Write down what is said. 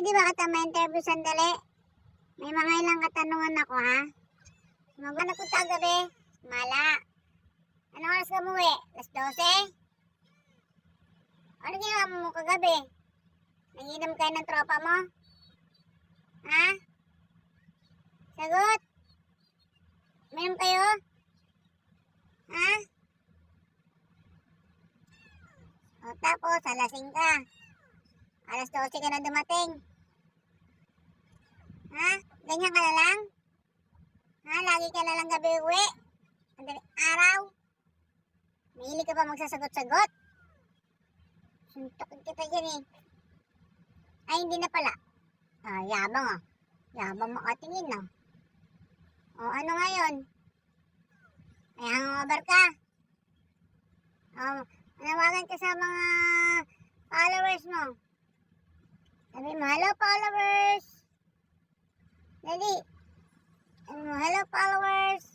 Pwede ba kita ma-interview sandali? May mga ilang katanungan ako, ha? Maganda ko gabi. Mala. Anong oras ka umuwi? 12:00? Ano ginawa mo kagabi? Nanginom kayo ng tropa mo? Ha? Sagot? Minom kayo? Ha? O tapos, alasing ka. 12:00 ka na dumating. Ha? Ganyan ka na lang? Ha? Lagi ka na lang gabi uwi? Madaling araw? Mahilig ka pa magsasagot-sagot? Suntokin kita dyan eh. Ay, hindi na pala. Yabang oh. Yabang makatingin no. O ano ngayon? May hangover ka? Manawagan ka sa mga followers mo. Sabi mo, hello followers. Dali. Sabi mo, hello followers.